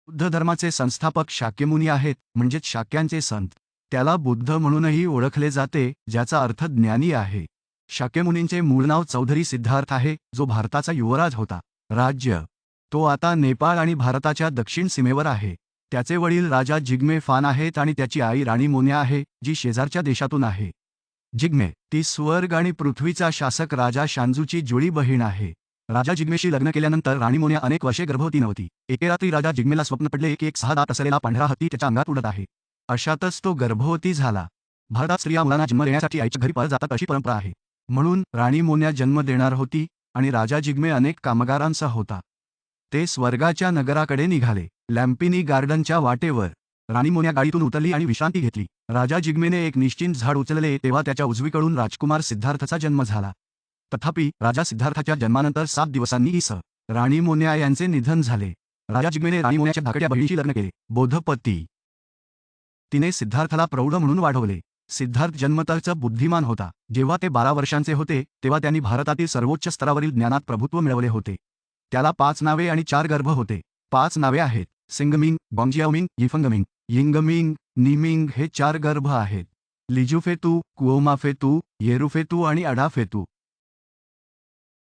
बुद्ध धर्माचे संस्थापक शाक्यमुनी आहेत, म्हणजेच शाक्यांचे संत. त्याला बुद्ध म्हणूनही ओळखले जाते, ज्याचा अर्थ ज्ञानी आहे. शाक्यमुनींचे मूळ नाव चौधरी सिद्धार्थ आहे, जो भारताचा युवराज होता. राज्य तो आता नेपाळ आणि भारताच्या दक्षिण सीमेवर आहे. त्याचे वडील राजा जिग्मे फान आहेत आणि त्याची आई राणी मोन्या आहे, जी शेजारच्या देशातून आहे. जिग्मे ती स्वर्ग आणि पृथ्वीचा शासक राजा शांजूची जुळी बहीण आहे. राजा जिग्मेशी लग्न केल्यानंतर राणी मोन्या अनेक वर्षे गर्भवती नव्हती. एके रात्री राजा जिग्मेला स्वप्न पडले की एक 6 दात असलेला पांढरा हत्ती त्याच्या अंगात उडत आहे. अशातच तो गर्भवती झाला. भारतात स्त्रिया मुलांना जन्म देण्यासाठी आईच्या घरी परत जातात अशी परंपरा आहे. म्हणून राणी मोन्या जन्म देणार होती आणि राजा जिग्मे अनेक कामगारांचा होता. ते स्वर्गाच्या नगराकडे निघाले. लॅम्पिनी गार्डनच्या वाटेवर राणी मोन्या गाडीतून उतरली आणि विश्रांती घेतली. राजा जिग्मेने एक निश्चिंत झाड उचलले तेव्हा त्याच्या उजवीकडून राजकुमार सिद्धार्थचा जन्म झाला. तथापि राजा सिद्धार्थाच्या जन्मानंतर 7 दिवसांनी राणी मोन्या यांचे निधन झाले. राजा जिग्मेने राणी मोन्याच्या धाकट्या बहिणीशी लग्न केले, बोधपती. तिने सिद्धार्थाला प्रौढ म्हणून वाढवले. सिद्धार्थ जन्मतःच बुद्धिमान होता. जेव्हा ते 12 वर्षांचे होते तेव्हा त्यांनी भारतातील सर्वोच्च स्तरावरील ज्ञानात प्रभुत्व मिळवले होते. त्याला 5 नावे आणि 4 गर्भ होते. 5 नावे आहेत: सिंगमिंग, बॉंगजियाओमिंग, यिफंगमिंग, यिंगमिंग, निमिंग हे 4 गर्भ आहेत. लिजुफेतू, कुओमाफेतू, येरुफेतू आणि अडाफेतू.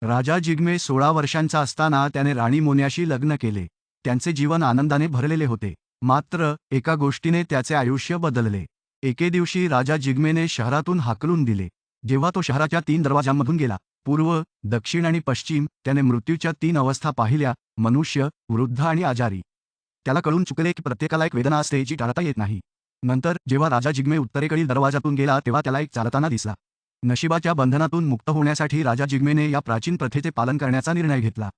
राजा जिग्मे 16 वर्षांचा असताना त्याने राणी मोन्याशी लग्न केले. त्यांचे जीवन आनंदाने भरलेले होते. मात्र एका गोष्टीने त्याचे आयुष्य बदलले. एके दिवशी राजा जिग्मेने शहरातून हाकलून दिले. जेव्हा तो शहराच्या 3 दरवाजांमधून गेला, पूर्व, दक्षिण आणि पश्चिम, त्याने मृत्यूच्या 3 अवस्था पाहिल्या: मनुष्य, वृद्ध आणि आजारी. त्याला कळून चुकले की प्रत्येकाला एक वेदना असते जी टाळता येत नाही. नंतर जेव्हा राजा जिग्मे उत्तरेकडील दरवाजातून गेला तेव्हा त्याला एक चालताना दिसला. नशिबाच्या बंधनातून मुक्त होण्यासाठी राजा जिग्मेने या प्राचीन प्रथेचे पालन करण्याचा निर्णय घेतला.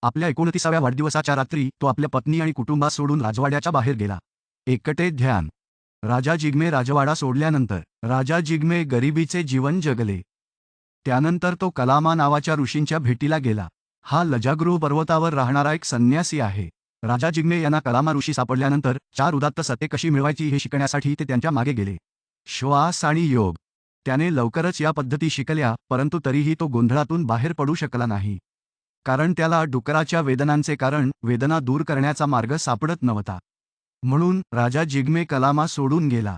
आपल्या 29व्या वाढदिवसाच्या रात्री तो आपल्या पत्नी आणि कुटुंबास सोडून राजवाड्याच्या बाहेर गेला. एकटे ध्यान. राजा जिग्मे राजवाडा सोडल्यानंतर राजा जिग्मे गरिबीचे जीवन जगले. त्यानंतर तो कलामा नावाच्या ऋषींच्या भेटीला गेला. हा लजाग्रू पर्वतावर राहणारा एक संन्यासी आहे. राजा जिग्मे यांना कलामा ऋषी सापडल्यानंतर 4 उदात्त सत्ये कशी मिळवायची हे शिकण्यासाठी ते त्यांच्या मागे गेले. श्वास आणि योग. त्याने लवकरच या पद्धती शिकल्या, परंतु तरीही तो गोंधळातून बाहेर पडू शकला नाही. कारण त्याला डुकराच्या वेदनांचे कारण, वेदना दूर करण्याचा मार्ग सापडत नव्हता. म्हणून राजा जिग्मे कलामा सोडून गेला.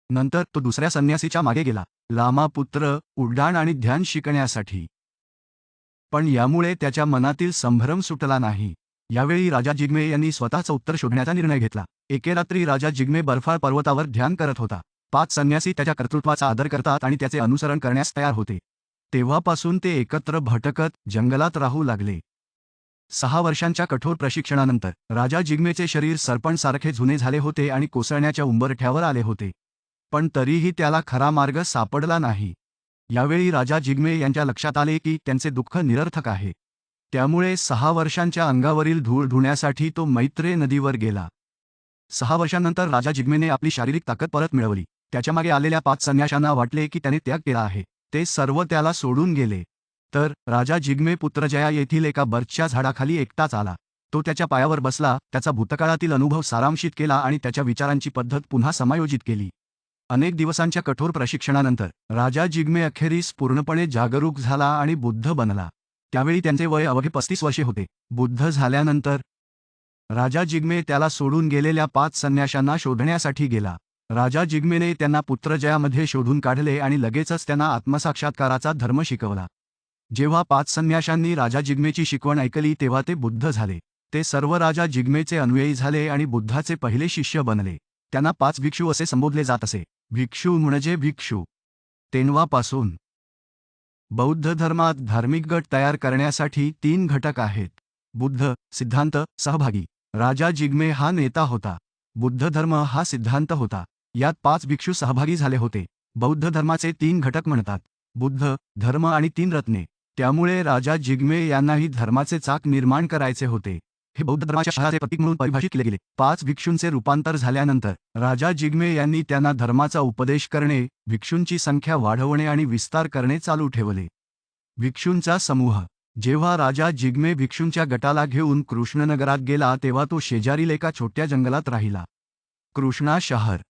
नंतर तो दुसऱ्या संन्यासीच्या मागे गेला, लामा पुत्र, उड्डाण आणि ध्यान शिकण्यासाठी. पण यामुळे त्याच्या मनातील संभ्रम सुटला नाही. यावेळी राजा जिग्मे यांनी स्वतःचं उत्तर शोधण्याचा निर्णय घेतला. एके रात्री राजा जिग्मे बर्फाळ पर्वतावर ध्यान करत होता. 5 संन्यासी त्याच्या कर्तृत्वाचा आदर करतात आणि त्याचे अनुसरण करण्यास तयार होते. तेव्हापासून ते एकत्र भटकत जंगलात राहू लागले. 6 वर्षांच्या कठोर प्रशिक्षणानंतर राजा जिग्मेचे शरीर सरपणसारखे जुने झाले होते आणि कोसळण्याच्या उंबरठ्यावर आले होते. पण तरीही त्याला खरा मार्ग सापडला नाही. यावेळी राजा जिग्मे यांच्या लक्षात आले की त्यांचे दुःख निरर्थक आहे. त्यामुळे 6 वर्षांच्या अंगावरील धूळ धुण्यासाठी तो मैत्रे नदीवर गेला. 6 वर्षांनंतर राजा जिग्मेने आपली शारीरिक ताकद परत मिळवली. त्याच्यामागे आलेल्या 5 संन्याशांना वाटले की त्याने त्याग केला आहे. ते सर्व त्याला सोडून गेले. तर राजा जिग्मे पुत्रजया येथील एका बर्चच्या झाडाखाली एकटाच आला. तो त्याच्या पायावर बसला, त्याचा भूतकाळातील अनुभव सारांशित केला आणि त्याच्या विचारांची पद्धत पुन्हा समायोजित केली. अनेक दिवसांच्या कठोर प्रशिक्षणानंतर राजा जिग्मे अखेरीस पूर्णपणे जागरूक झाला आणि बुद्ध बनला. त्यावेळी त्यांचे वय अवघे 35 वर्षे होते. बुद्ध झाल्यानंतर राजा जिग्मे त्याला सोडून गेलेल्या 5 संन्याशांना शोधण्यासाठी गेला. राजा जिग्मेने त्यांना पुत्रजयामध्ये शोधून काढले आणि लगेचच त्यांना आत्मसाक्षात्काराचा धर्म शिकवला. जेव्हा 5 संन्याशांनी राजा जिग्मेची शिकवण ऐकली तेव्हा ते बुद्ध झाले. ते सर्व राजा जिग्मेचे अनुयायी झाले आणि बुद्धाचे पहिले शिष्य बनले. त्यांना 5 भिक्षू असे संबोधले जात असे. भिक्षू म्हणजे भिक्षू. तेव्हापासून बौद्ध धर्मात धार्मिक गट तयार करण्यासाठी 3 घटक आहेत: बुद्ध, सिद्धांत, सहभागी. राजा जिग्मे हा नेता होता. बुद्ध धर्म हा सिद्धांत होता. यात 5 भिक्षू सहभागी झाले होते. बौद्ध धर्माचे 3 घटक म्हणतात: बुद्ध, धर्म आणि 3 रत्ने. त्यामुळे राजा जिग्मे यांनाही धर्माचे चाक निर्माण करायचे होते. हे बौद्ध धर्माच्या शहाचे प्रतीक म्हणून परिभाषित केले गेले. 5 भिक्षूंचे रूपांतर झाल्यानंतर राजा जिग्मे यांनी त्यांना धर्माचा उपदेश करणे, भिक्षूंची संख्या वाढवणे आणि विस्तार करणे चालू ठेवले. भिक्षूंचा समूह. जेव्हा राजा जिग्मे भिक्षूंच्या गटाला घेऊन कृष्णनगरात गेला तेव्हा तो शेजारील एका छोट्या जंगलात राहिला. कृष्णा शहर